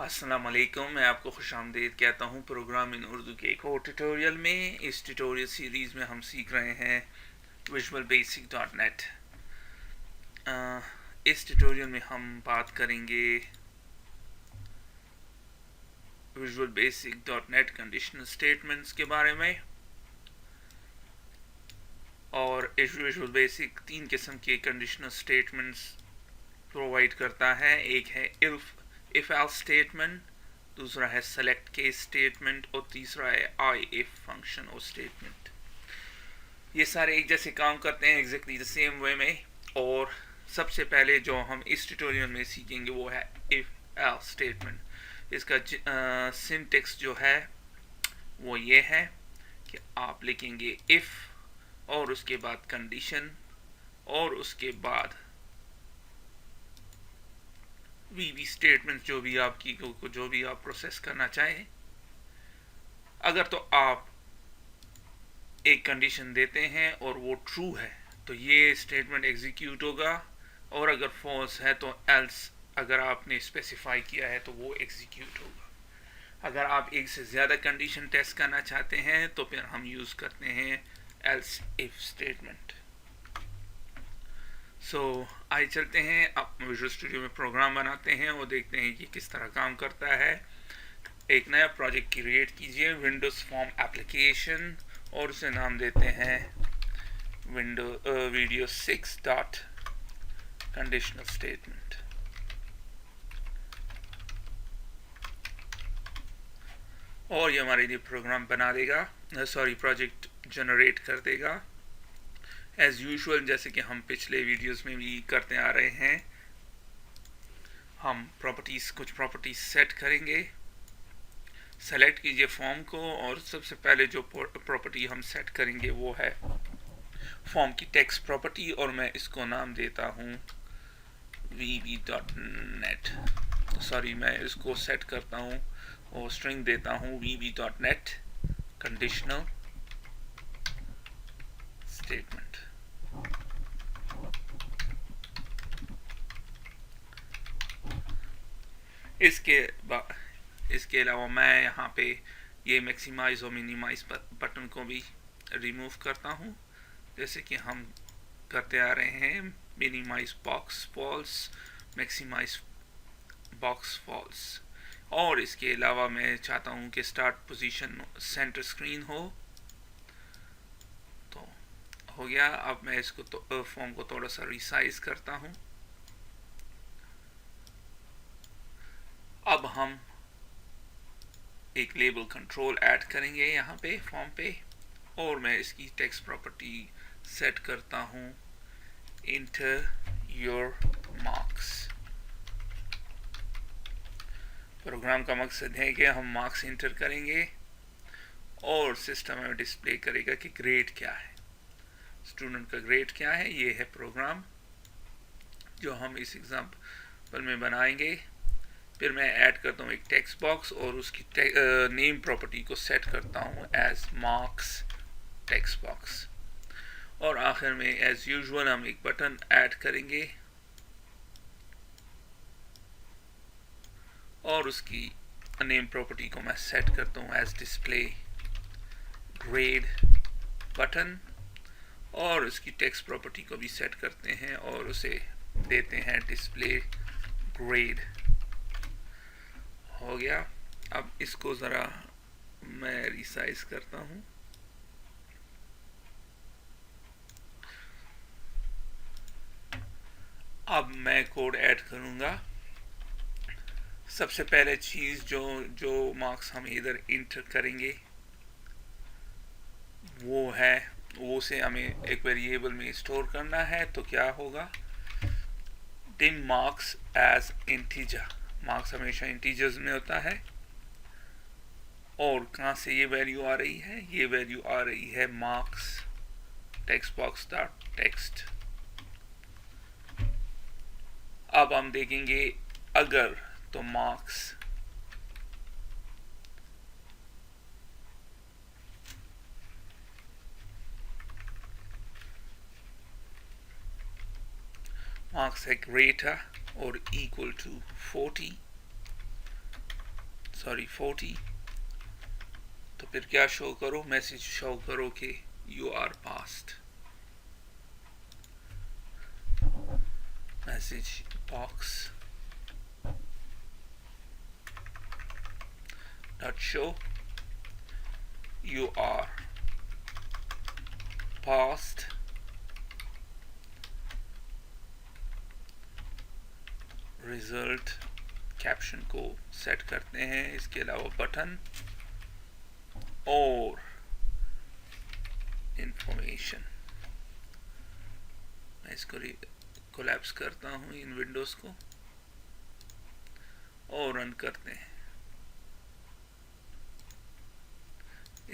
अस्सलाम वालेकुम। मैं आपको खुशामदीद कहता हूँ प्रोग्राम इन उर्दू के एक और ट्यूटोरियल में। इस ट्यूटोरियल सीरीज़ में हम सीख रहे हैं विजुअल बेसिक डॉट नेट। इस ट्यूटोरियल में हम बात करेंगे visual basic dot net conditional statements के बारे में। और इस विजुअल बेसिक तीन किस्म के कंडीशनल स्टेटमेंट्स प्रोवाइड करता है। एक है इफ एल्स स्टेटमेंट, दूसरा है सेलेक्ट केस स्टेटमेंट और तीसरा है आई इफ फंक्शन और स्टेटमेंट। ये सारे एक जैसे काम करते हैं एग्जैक्टली द सेम वे में। और सबसे पहले जो हम इस ट्यूटोरियल में सीखेंगे वो है इफ एल्स स्टेटमेंट। इसका सिंटेक्स जो है वो ये है कि आप लिखेंगे इफ और उसके बाद कंडीशन और उसके बाद वी स्टेटमेंट जो भी आप प्रोसेस करना चाहें। अगर तो आप एक कंडीशन देते हैं और वो ट्रू है तो ये स्टेटमेंट एग्जीक्यूट होगा, और अगर फॉल्स है तो एल्स अगर आपने स्पेसिफाई किया है तो वो एग्जीक्यूट होगा। अगर आप एक से ज़्यादा कंडीशन टेस्ट करना चाहते हैं तो फिर हम यूज़ करते हैं एल्स इफ स्टेटमेंट। आइए चलते हैं, आप विजुअल स्टूडियो में प्रोग्राम बनाते हैं और देखते हैं कि किस तरह काम करता है। एक नया प्रोजेक्ट क्रिएट कीजिए, विंडोज़ फॉर्म एप्लीकेशन, और उसे नाम देते हैं वीडियो 6 डॉट कंडीशनल स्टेटमेंट। और ये हमारे लिए प्रोग्राम बना देगा, प्रोजेक्ट जनरेट कर देगा। एज यूजुअल जैसे कि हम पिछले वीडियोस में भी करते आ रहे हैं, हम कुछ प्रॉपर्टीज सेट करेंगे। सेलेक्ट कीजिए फॉर्म को, और सबसे पहले जो प्रॉपर्टी हम सेट करेंगे वो है फॉर्म की टेक्स्ट प्रॉपर्टी, और मैं इसको नाम देता हूँ vb.net। मैं इसको सेट करता हूँ और स्ट्रिंग देता हूँ vb.net कंडीशनल स्टेटमेंट। इसके अलावा मैं यहाँ पे ये मैक्सिमाइज और मिनिमाइज बटन को भी रिमूव करता हूँ, जैसे कि हम करते आ रहे हैं। Minimise box false, maximise box false. और इसके अलावा मैं चाहता हूँ कि स्टार्ट पोजीशन सेंटर स्क्रीन हो। तो हो गया। अब मैं इसको फॉर्म को थोड़ा सा रिसाइज करता हूँ। अब हम एक लेबल कंट्रोल ऐड करेंगे यहाँ पे फॉर्म पे, और मैं इसकी टेक्स्ट प्रॉपर्टी सेट करता हूँ इंटर योर मार्क्स। प्रोग्राम का मकसद है कि हम मार्क्स इंटर करेंगे और सिस्टम में डिस्प्ले करेगा कि ग्रेड क्या है, स्टूडेंट का ग्रेड क्या है। ये है प्रोग्राम जो हम इस एग्जाम्पल में बनाएंगे। फिर मैं ऐड करता हूँ एक टेक्स्ट बॉक्स और उसकी नेम प्रॉपर्टी को सेट करता हूँ एज मार्क्स टेक्स्ट बॉक्स। और आखिर में एज यूजुअल हम एक बटन ऐड करेंगे और उसकी नेम प्रॉपर्टी को मैं सेट करता हूँ एज डिस्प्ले ग्रेड बटन, और उसकी टेक्स्ट प्रॉपर्टी को भी सेट करते हैं और उसे देते हैं डिस्प्ले ग्रेड। हो गया। अब इसको ज़रा मैं रिसाइज करता हूँ। अब मैं कोड ऐड करूँगा। सबसे पहले चीज़ जो मार्क्स हम इधर इंटर करेंगे वो से हमें एक वेरिएबल में स्टोर करना है। तो क्या होगा, डिन मार्क्स एज इंटीजर। मार्क्स हमेशा इंटीजर्स में होता है। और कहाँ से ये वैल्यू आ रही है, ये वैल्यू आ रही है marks text box dot text. अब हम देखेंगे अगर तो मार्क्स है ग्रेटर और इक्वल टू 40, सॉरी 40, तो फिर क्या शो करो, मैसेज शो करो कि you are passed, message box dot show you are passed, result caption को सेट करते हैं, इसके अलावा बटन और इंफॉर्मेशन। मैं इसको कोलैप्स करता हूं इन विंडोज को और रन करते हैं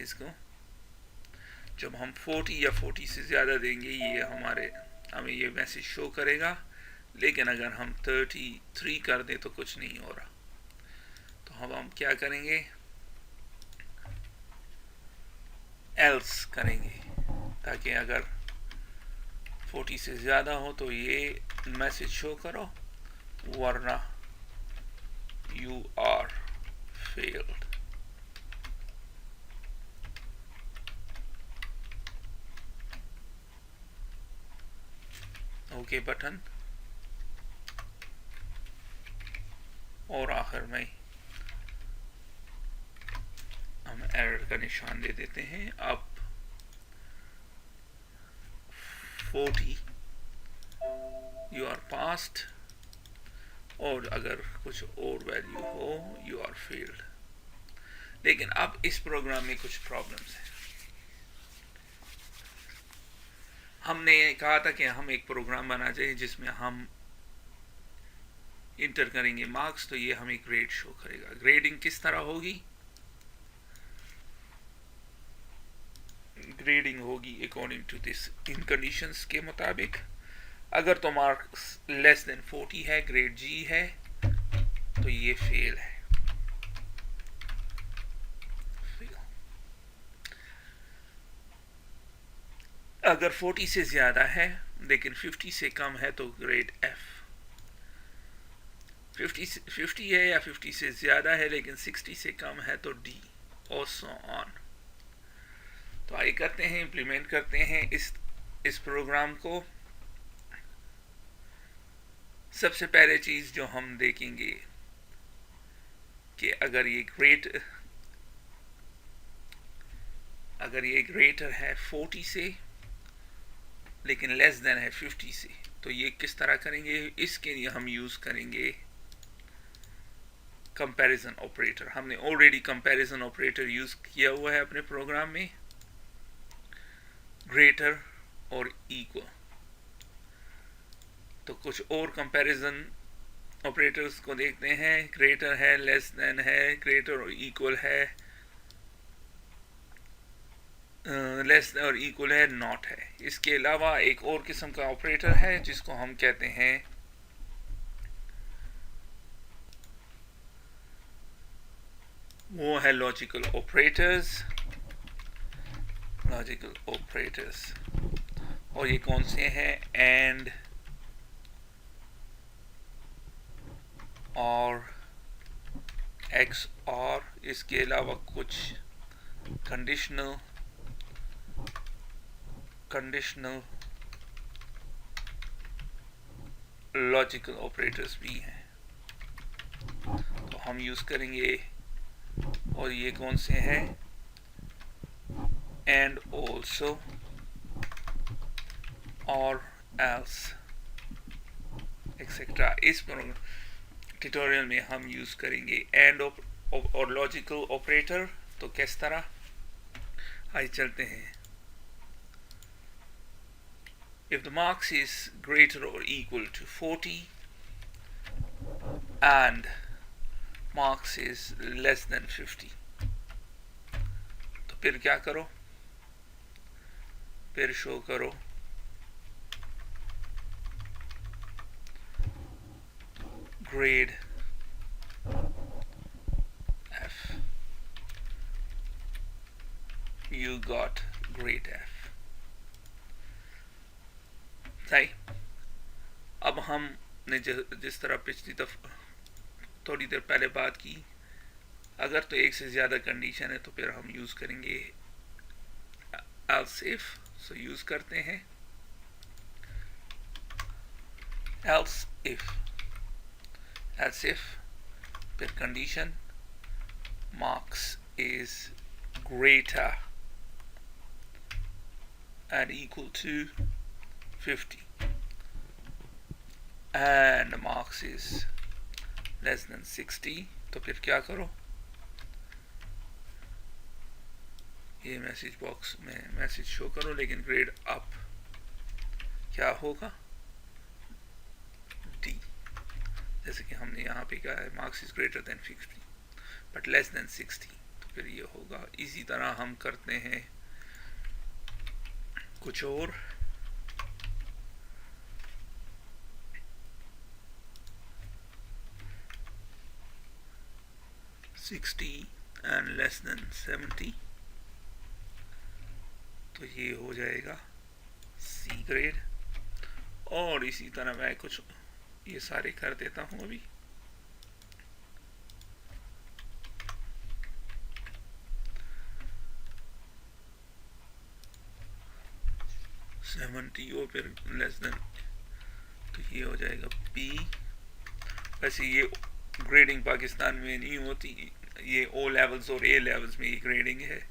इसको। जब हम 40 या 40 से ज़्यादा देंगे ये हमें ये मैसेज शो करेगा, लेकिन अगर हम 33 कर दें तो कुछ नहीं हो रहा। तो अब हम क्या करेंगे, एल्स करेंगे, ताकि अगर 40 से ज़्यादा हो तो ये मैसेज शो करो, वरना you are failed. Okay button, और आखिर में हम एरर का निशान दे देते हैं। अब 40 यू आर पास्ट, और अगर कुछ और वैल्यू हो यू आर फेल्ड। लेकिन अब इस प्रोग्राम में कुछ प्रॉब्लम्स हैं। हमने कहा था कि हम एक प्रोग्राम बना चाहिए जिसमें हम इंटर करेंगे मार्क्स, तो ये हमें ग्रेड शो करेगा। ग्रेडिंग किस तरह होगी, ग्रेडिंग होगी अकॉर्डिंग टू दिस, इन कंडीशंस के मुताबिक। अगर तो मार्क्स लेस देन 40 है, ग्रेड जी है, तो ये फेल है। अगर 40 से ज्यादा है लेकिन 50 से कम है तो ग्रेड एफ। 50 है या 50 से ज्यादा है लेकिन 60 से कम है तो डी, और सो ऑन। तो आइए करते हैं, इम्प्लीमेंट करते हैं इस प्रोग्राम को। सबसे पहले चीज जो हम देखेंगे कि अगर ये ग्रेटर है 40 से लेकिन लेस देन है 50 से, तो ये किस तरह करेंगे। इसके लिए हम यूज करेंगे कंपैरिजन ऑपरेटर। हमने ऑलरेडी कंपैरिजन ऑपरेटर यूज किया हुआ है अपने प्रोग्राम में, ग्रेटर और इक्वल। तो कुछ और कंपैरिजन ऑपरेटर्स को देखते हैं। ग्रेटर है, लेस देन है, ग्रेटर और इक्वल है, लेस और इक्वल है, नॉट है। इसके अलावा एक और किस्म का ऑपरेटर है जिसको हम कहते हैं वो है लॉजिकल ऑपरेटर्स। लॉजिकल ऑपरेटर्स, और ये कौन से हैं, एंड, और, एक्स और। इसके अलावा कुछ कंडीशनल लॉजिकल ऑपरेटर्स भी हैं, तो हम यूज करेंगे। और ये कौन से हैं, एंड, ऑल्सो, और, एल्स, एक्सेट्रा। इस ट्यूटोरियल में हम यूज करेंगे एंड और लॉजिकल ऑपरेटर। तो किस तरह, आइए चलते हैं। If the marks is greater or equal to 40 and marks is less than 50, तो फिर क्या करो, फिर शो करो grade F, you got grade F। सही। अब हमने जिस तरह पिछली दफा थोड़ी देर पहले बात की अगर तो एक से ज़्यादा कंडीशन है तो फिर हम यूज़ करेंगे else if. सो यूज़ करते हैं else if फिर condition marks is greater and equal to 50 and marks is less than 60. तो फिर क्या करो, ये मैसेज बॉक्स में मैसेज शो करो, लेकिन ग्रेड अप क्या होगा, डी, जैसे कि हमने यहाँ पे कहा है marks is greater than 50 but less than 60, तो फिर ये होगा। इसी तरह हम करते हैं कुछ और, सिक्सटी एंड लेस देन 70, तो ये हो जाएगा सी ग्रेड। और इसी तरह मैं कुछ ये सारे कर देता हूँ अभी। और फिर लेस देन, तो ये हो जाएगा बी। वैसे ये ग्रेडिंग पाकिस्तान में नहीं होती, ये ओ लेवल्स और ए लेवल्स में ये ग्रेडिंग है।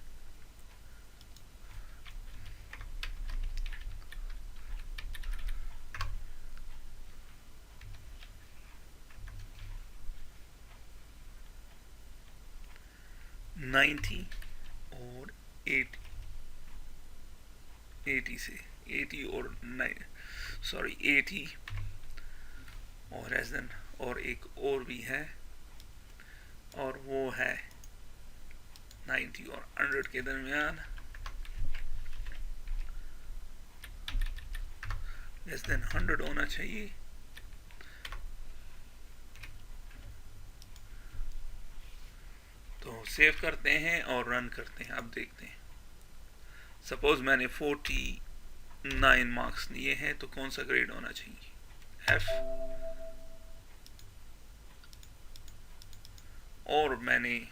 नाइन्टी और 80 से 80 और 80 और लेस देन, और एक और भी है और वो है 90 और 100 के दरमियान, लेस देन 100 होना चाहिए। तो सेव करते हैं और रन करते हैं। अब देखते हैं, सपोज मैंने 49 मार्क्स लिए हैं, तो कौन सा ग्रेड होना चाहिए, एफ। और मैंने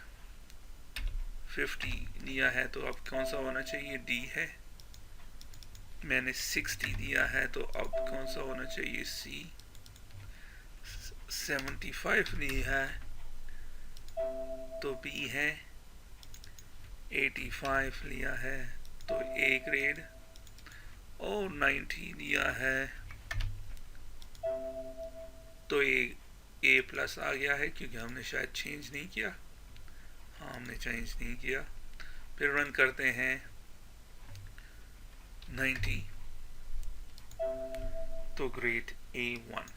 50 लिया है, तो अब कौन सा होना चाहिए, डी है। मैंने 60 दिया है, तो अब कौन सा होना चाहिए, सी। 75 लिया है तो बी है। 85 लिया है तो ए ग्रेड, और 90 लिया है तो ए प्लस आ गया है, क्योंकि हमने शायद चेंज नहीं किया। हाँ, हमने चेंज नहीं किया। फिर रन करते हैं 90, तो ग्रेड A1।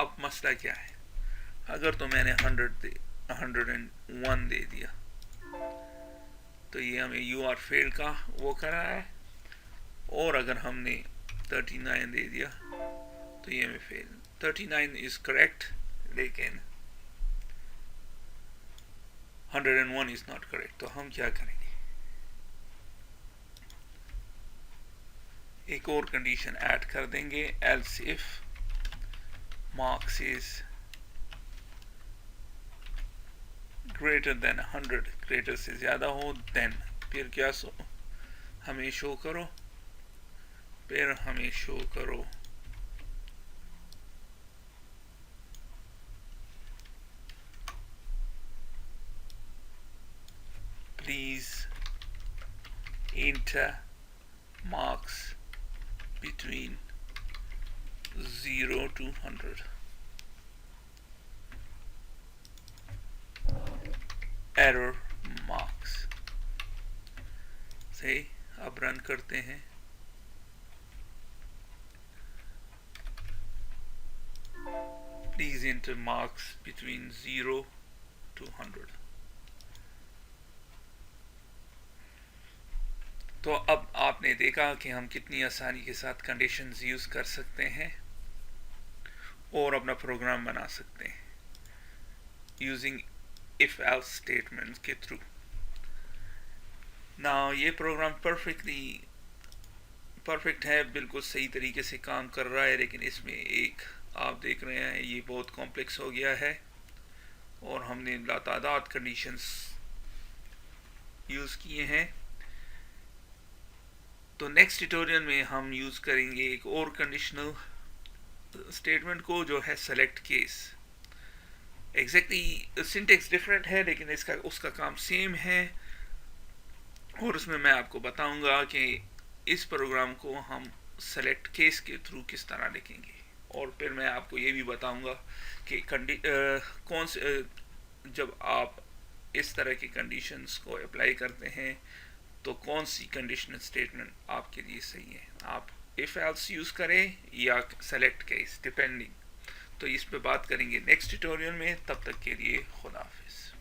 अब मसला क्या है, अगर तो मैंने 101 दे दिया, तो ये हमें यू आर फेल का वो करा है। और अगर हमने 39 दे दिया, तो ये हमें फेल। 39 इज करेक्ट, लेकिन 101 इज नॉट करेक्ट। तो हम क्या करेंगे, एक और कंडीशन ऐड कर देंगे, else if marks is greater than 100, greater से ज्यादा हो, देन फिर क्या हमें शो करो, फिर हमें शो करो please enter marks between 0 to 100। Error marks से अब रन करते हैं। Please enter marks between 0 to 100। तो अब आपने देखा कि हम कितनी आसानी के साथ कंडीशंस यूज कर सकते हैं और अपना प्रोग्राम बना सकते हैं यूजिंग इफ एल्स स्टेटमेंट्स के थ्रू। ना ये प्रोग्राम परफेक्ट है, बिल्कुल सही तरीके से काम कर रहा है, लेकिन इसमें एक आप देख रहे हैं ये बहुत कॉम्प्लेक्स हो गया है। और हमने लातादाद कंडीशंस यूज़ किए हैं। तो नेक्स्ट ट्यूटोरियल में हम यूज़ करेंगे एक और कंडीशनल स्टेटमेंट को, जो है select case. Exactly syntax different है, लेकिन इसका उसका काम सेम है, और उसमें मैं आपको बताऊंगा कि इस प्रोग्राम को हम सेलेक्ट केस के थ्रू किस तरह लिखेंगे। और फिर मैं आपको ये भी बताऊंगा कि कौन से जब आप इस तरह की कंडीशंस को अप्लाई करते हैं तो कौन सी कंडीशनल स्टेटमेंट आपके लिए सही है। आप इफ एल्स यूज़ करें या सेलेक्ट केस, डिपेंडिंग। तो इस पे बात करेंगे नेक्स्ट ट्यूटोरियल में। तब तक के लिए खुदा हाफिज़।